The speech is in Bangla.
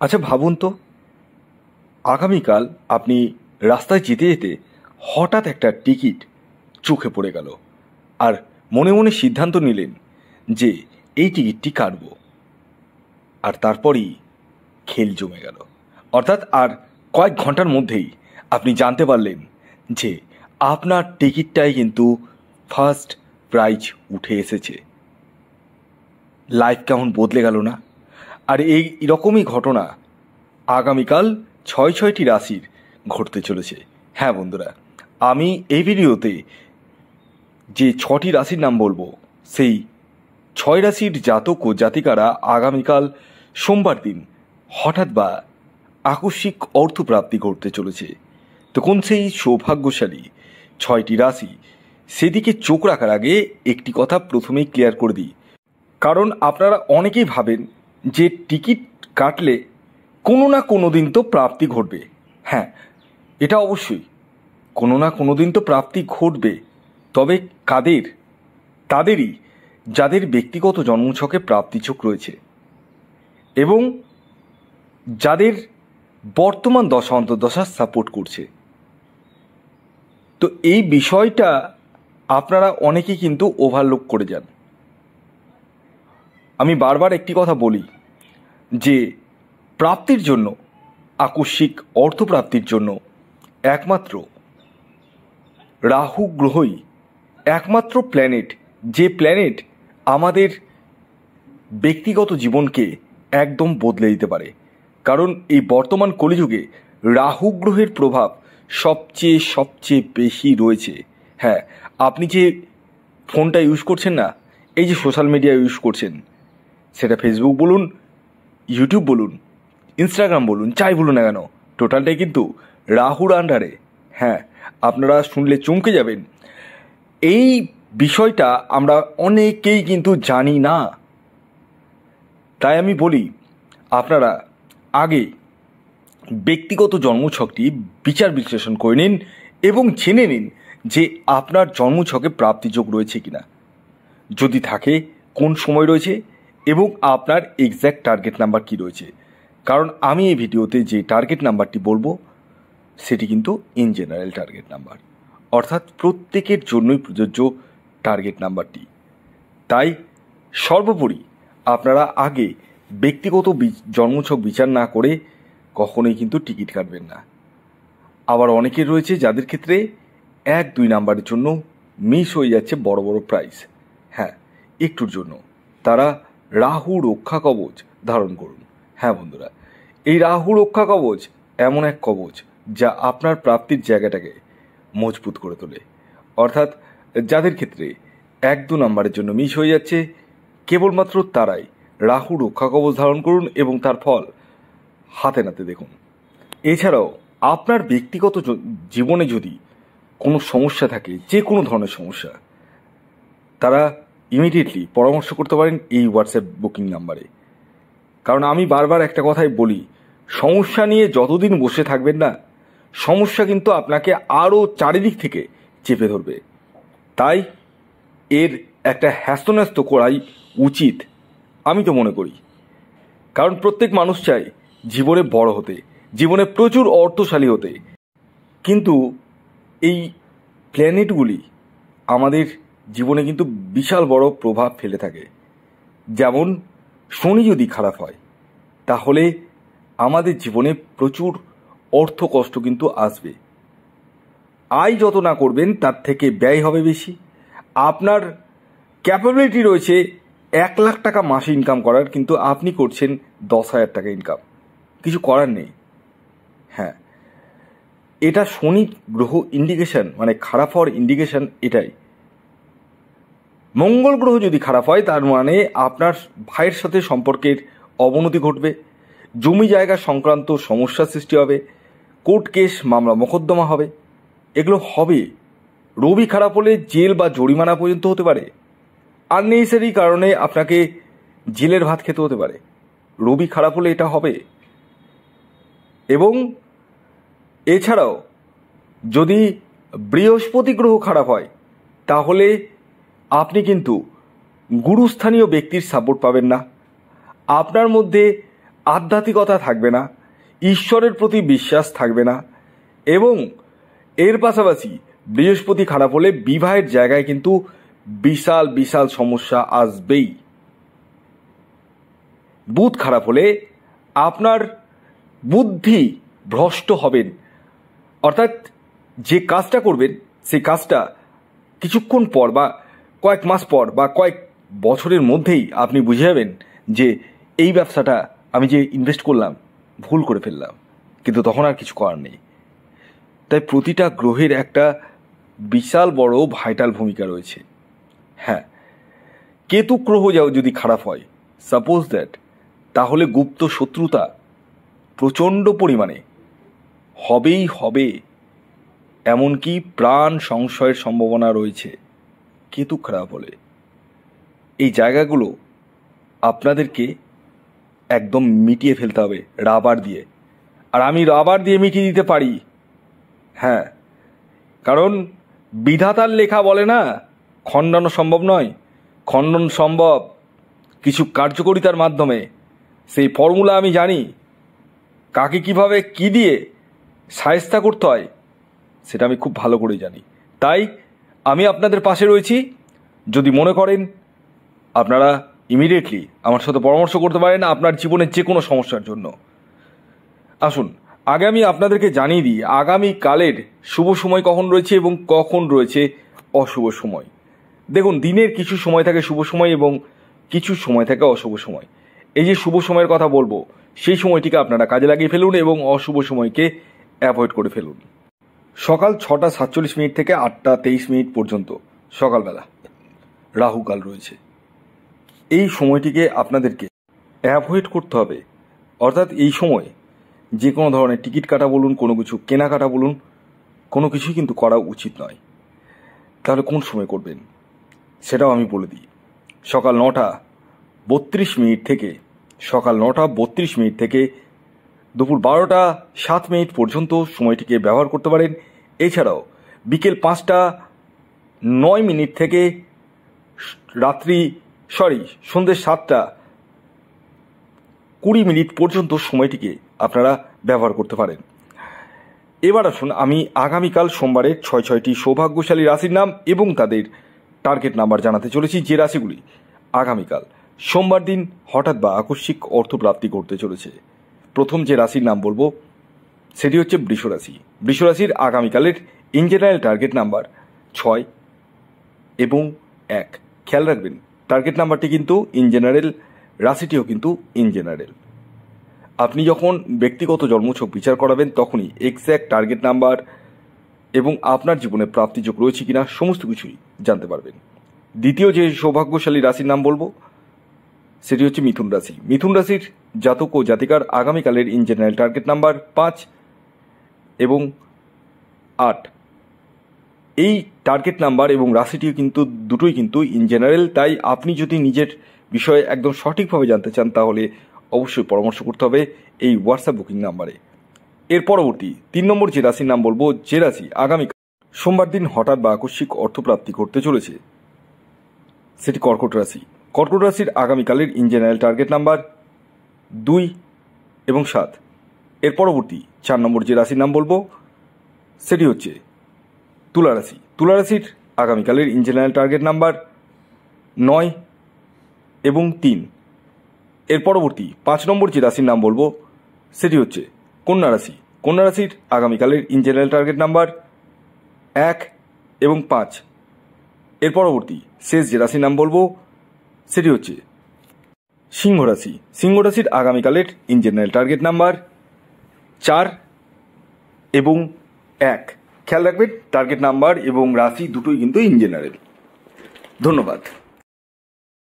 আচ্ছা ভাবুন তো, আগামীকাল আপনি রাস্তায় যেতে যেতে হঠাৎ একটা টিকিট চোখে পড়ে গেল, আর মনে মনে সিদ্ধান্ত নিলেন যে এই টিকিটটি কাটব, আর তারপরই খেল জমে গেল। অর্থাৎ আর কয়েক ঘন্টার মধ্যেই আপনি জানতে পারলেন যে আপনার টিকিটটাই কিন্তু ফার্স্ট প্রাইজ উঠে এসেছে। লাইফ কেমন বদলে গেল না? আর এই রকমই ঘটনা আগামীকাল ছয়টি রাশির ঘটতে চলেছে। হ্যাঁ বন্ধুরা, আমি এই ভিডিওতে যে 6টি রাশির নাম বলবো, সেই 6 রাশির জাতক ও জাতিকারা আগামীকাল সোমবার দিন হঠাৎ বা আকস্মিক অর্থপ্রাপ্তি ঘটতে চলেছে। তো কোন সেই সৌভাগ্যশালী 6টি রাশি, সেদিকে চোখ রাখার আগে একটি কথা প্রথমেই ক্লিয়ার করে দিই। কারণ আপনারা অনেকেই ভাবেন যে টিকিট কাটলে কোনো না কোনো দিন তো প্রাপ্তি ঘটবে। হ্যাঁ, এটা অবশ্যই কোনো না কোনো দিন তো প্রাপ্তি ঘটবে, তবে কাদের? তাদেরই যাদের ব্যক্তিগত জন্মছকে প্রাপ্তিযোগ রয়েছে এবং যাদের বর্তমান দশা অন্তর্দশা সাপোর্ট করছে। তো এই বিষয়টা আপনারা অনেকেই কিন্তু ওভারলুক করে যান। আমি বারবার একটি কথা বলি যে প্রাপ্তির জন্য, আকস্মিক অর্থপ্রাপ্তির জন্য একমাত্র রাহু গ্রহই একমাত্র প্ল্যানেট, যে প্ল্যানেট আমাদের ব্যক্তিগত জীবনকে একদম বদলে দিতে পারে। কারণ এই বর্তমান কলিযুগে রাহু গ্রহের প্রভাব সবচেয়ে বেশি রয়েছে। হ্যাঁ, আপনি যে ফোনটা ইউজ করছেন না, এই যে সোশ্যাল মিডিয়া ইউজ করছেন, সেটা ফেসবুক বলুন, ইউটিউব বলুন, ইনস্টাগ্রাম বলুন, যাই বলুন না কেন, টোটালটাই কিন্তু রাহুর আন্ডারে। হ্যাঁ, আপনারা শুনলে চমকে যাবেন। এই বিষয়টা আমরা অনেকেই কিন্তু জানি না। তাই আমি বলি, আপনারা আগে ব্যক্তিগত জন্মছকটি বিচার বিশ্লেষণ করে নিন এবং জেনে নিন যে আপনার জন্মছকে প্রাপ্তিযোগ রয়েছে কিনা, যদি থাকে কোন সময় রয়েছে এবং আপনার এক্স্যাক্ট টার্গেট নাম্বার কি রয়েছে। কারণ আমি এই ভিডিওতে যে টার্গেট নাম্বারটি বলবো সেটি কিন্তু ইন জেনারেল টার্গেট নাম্বার, অর্থাৎ প্রত্যেকের জন্যই প্রযোজ্য টার্গেট নাম্বারটি। তাই সর্বোপরি আপনারা আগে ব্যক্তিগত জন্মছক বিচার না করে কখনোই কিন্তু টিকিট কাটবেন না। আবার অনেকের রয়েছে যাদের ক্ষেত্রে 1-2 নাম্বারের জন্য মিস হয়ে যাচ্ছে বড় বড় প্রাইজ। হ্যাঁ, একটুর জন্য তারা রাহু রক্ষা কবচ ধারণ করুন। হ্যাঁ বন্ধুরা, এই রাহু রক্ষা কবচ এমন এক কবচ যা আপনার প্রাপ্তির জায়গাটাকে মজবুত করে তোলে। অর্থাৎ যাদের ক্ষেত্রে 1-2 নাম্বারের জন্য মিস হয়ে যাচ্ছে, কেবলমাত্র তারাই রাহু রক্ষা কবচ ধারণ করুন এবং তার ফল হাতে নাতে দেখুন। এছাড়াও আপনার ব্যক্তিগত জীবনে যদি কোনো সমস্যা থাকে, যে কোনো ধরনের সমস্যা, তারা ইমিডিয়েটলি পরামর্শ করতে পারেন এই হোয়াটসঅ্যাপ বুকিং নাম্বারে। কারণ আমি বারবার একটা কথাই বলি, সমস্যা নিয়ে যতদিন বসে থাকবেন না, সমস্যা কিন্তু আপনাকে আরও চারিদিক থেকে চেপে ধরবে। তাই এর একটা হ্যাস্তন্যস্ত করাই উচিত আমি তো মনে করি। কারণ প্রত্যেক মানুষ চায় জীবনে বড় হতে, জীবনে প্রচুর অর্থশালী হতে, কিন্তু এই প্ল্যানেটগুলি আমাদের জীবনে কিন্তু বিশাল বড় প্রভাব ফেলে থাকে। যেমন শনি যদি খারাপ হয়, তাহলে আমাদের জীবনে প্রচুর অর্থ কষ্ট কিন্তু আসবে। আয় যত না করবেন তার থেকে ব্যয় হবে বেশি। আপনার ক্যাপাবিলিটি রয়েছে 1 লাখ টাকা মাসে ইনকাম করার, কিন্তু আপনি করছেন 10,000 টাকা ইনকাম। কিছু করার নেই। হ্যাঁ, এটা শনি গ্রহ ইন্ডিকেশন, মানে খারাপ হওয়ার ইন্ডিকেশন এটাই। মঙ্গল গ্রহ যদি খারাপ হয়, তার মানে আপনার ভাইয়ের সাথে সম্পর্কের অবনতি ঘটবে, জমি জায়গা সংক্রান্ত সমস্যার সৃষ্টি হবে, কোর্ট কেস মামলা মোকদ্দমা হবে, এগুলো হবে। রবি খারাপ হলে জেল বা জরিমানা পর্যন্ত হতে পারে। আননেসেসারি কারণে আপনাকে জেলের ভাত খেতে হতে পারে। রবি খারাপ হলে এটা হবে। এবং এছাড়াও যদি বৃহস্পতি গ্রহ খারাপ হয়, তাহলে আপনি কিন্তু গুরুস্থানীয় ব্যক্তির সাপোর্ট পাবেন না। আপনার মধ্যে আধ্যাত্মিকতা থাকবে না, ঈশ্বরের প্রতি বিশ্বাস থাকবে না, এবং এর পাশাপাশি বৃহস্পতি খারাপ হলে বিবাহের জায়গায় কিন্তু বিশাল বিশাল সমস্যা আসবেই। বুধ খারাপ হলে আপনার বুদ্ধি ভ্রষ্ট হবেন, অর্থাৎ যে কাজটা করবেন সেই কাজটা কিছুক্ষণ পর বা কয়েক মাস পর বা কয়েক বছরের মধ্যেই আপনি বুঝে যাবেন যে এই ব্যবসাটা আমি যে ইনভেস্ট করলাম ভুল করে ফেললাম, কিন্তু তখন আর কিছু করার নেই। তাই প্রতিটা গ্রহের একটা বিশাল বড় ভাইটাল ভূমিকা রয়েছে। হ্যাঁ, কেতু গ্রহ যদি খারাপ হয়, সাপোজ দ্যাট, তাহলে গুপ্ত শত্রুতা প্রচণ্ড পরিমাণে হবেই হবে, এমনকি প্রাণ সংশয়ের সম্ভাবনা রয়েছে কেতু খারাপ হলে। এই জায়গাগুলো আপনাদেরকে একদম মিটিয়ে ফেলতে হবে রাবার দিয়ে, আর আমি রাবার দিয়ে মিটিয়ে দিতে পারি। হ্যাঁ, কারণ বিধাতার লেখা বলে না খণ্ডন সম্ভব নয়, খণ্ডন সম্ভব কিছু কার্যকরিতার মাধ্যমে। সেই ফর্মুলা আমি জানি, কাকে কিভাবে কি দিয়ে শায়েস্তা করতে হয় সেটা আমি খুব ভালো করে জানি। তাই আমি আপনাদের পাশে রয়েছি। যদি মনে করেন আপনারা ইমিডিয়েটলি আমার সাথে পরামর্শ করতে পারেন আপনার জীবনের যে কোনো সমস্যার জন্য। আসুন আগে আমি আপনাদেরকে জানিয়ে দিই আগামীকালের শুভ সময় কখন রয়েছে এবং কখন রয়েছে অশুভ সময়। দেখুন, দিনের কিছু সময় থাকে শুভ সময় এবং কিছু সময় থাকে অশুভ সময়। এই যে শুভ সময়ের কথা বলবো, সেই সময়টিকে আপনারা কাজে লাগিয়ে ফেলুন এবং অশুভ সময়কে অ্যাভয়েড করে ফেলুন। সকাল 6টা 47 মিনিট থেকে 8টা 23 মিনিট পর্যন্ত সকালবেলা রাহুকাল রয়েছে। এই সময়টিকে আপনাদেরকে অ্যাভয়েড করতে হবে, অর্থাৎ এই সময় যে কোনো ধরনের টিকিট কাটা বলুন, কোনো কিছু কেনাকাটা বলুন, কোনো কিছুই কিন্তু করা উচিত নয়। তাহলে কোন সময় করবেন সেটাও আমি বলে দিই। সকাল 9টা 32 মিনিট থেকে দুপুর 12টা 7 মিনিট পর্যন্ত সময়টিকে ব্যবহার করতে পারেন। এছাড়াও বিকেল 5টা 9 মিনিট থেকে সন্ধ্যে 7টা 20 মিনিট পর্যন্ত সময়টিকে আপনারা ব্যবহার করতে পারেন। এবার আসুন আমি আগামীকাল সোমবারের 6টি সৌভাগ্যশালী রাশির নাম এবং তাদের টার্গেট নাম্বার জানাতে চলেছি, যে রাশিগুলি আগামীকাল সোমবার দিন হঠাৎ বা আকস্মিক অর্থপ্রাপ্তি করতে চলেছে। প্রথম যে রাশির নাম বলবো সেটি হচ্ছে বৃষ রাশি। বৃষ রাশির আগামীকালের ইন জেনারেল টার্গেট নাম্বার 6 এবং 1। খেয়াল রাখবেন টার্গেট নাম্বারটি কিন্তু ইন জেনারেল, রাশিটিও কিন্তু ইন জেনারেল। আপনি যখন ব্যক্তিগত জন্মছক বিচার করাবেন তখনই এক্স্যাক্ট টার্গেট নাম্বার এবং আপনার জীবনে প্রাপ্তিযোগ রয়েছে কিনা সমস্ত কিছুই জানতে পারবেন। দ্বিতীয় যে সৌভাগ্যশালী রাশির নাম বলবো সেটি হচ্ছে মিথুন রাশি। মিথুন রাশির জাতক ও জাতিকার আগামীকালের ইন জেনারেল টার্গেট নাম্বার 5 এবং 8। এই টার্গেট নাম্বার এবং রাশিটিও কিন্তু দুটোই কিন্তু ইন জেনারেল। তাই আপনি যদি নিজের বিষয়ে একদম সঠিকভাবে জানতে চান তাহলে অবশ্যই পরামর্শ করতে হবে এই হোয়াটসঅ্যাপ বুকিং নাম্বারে। এর পরবর্তী 3 নম্বর যে রাশির নাম বলবো, যে রাশি আগামীকাল সোমবার দিন হঠাৎ বা আকস্মিক অর্থপ্রাপ্তি করতে চলেছে সেটি কর্কট রাশি। কর্কট রাশির আগামীকালের ইন জেনারেল টার্গেট নাম্বার 2 এবং 7। এর পরবর্তী 4 নম্বর যে রাশির নাম বলবো সেটি হচ্ছে তুলা রাশি। তুলা রাশির আগামীকালের ইন জেনারেল টার্গেট নাম্বার 9 এবং 3। এর পরবর্তী 5 নম্বর যে রাশির নাম বলবো সেটি হচ্ছে কন্যা রাশি। কন্যা রাশির আগামীকালের ইন জেনারেল টার্গেট নাম্বার 1 এবং 5। এর পরবর্তী শেষ যে রাশির নাম বলবো সেটি হচ্ছে সিংহ রাশি। সিংহ রাশির আগামীকালের ইন জেনারেল টার্গেট নাম্বার 4 এবং 1। খেয়াল রাখবেন টার্গেট নাম্বার এবং রাশি দুটোই কিন্তু ইন জেনারেল। ধন্যবাদ।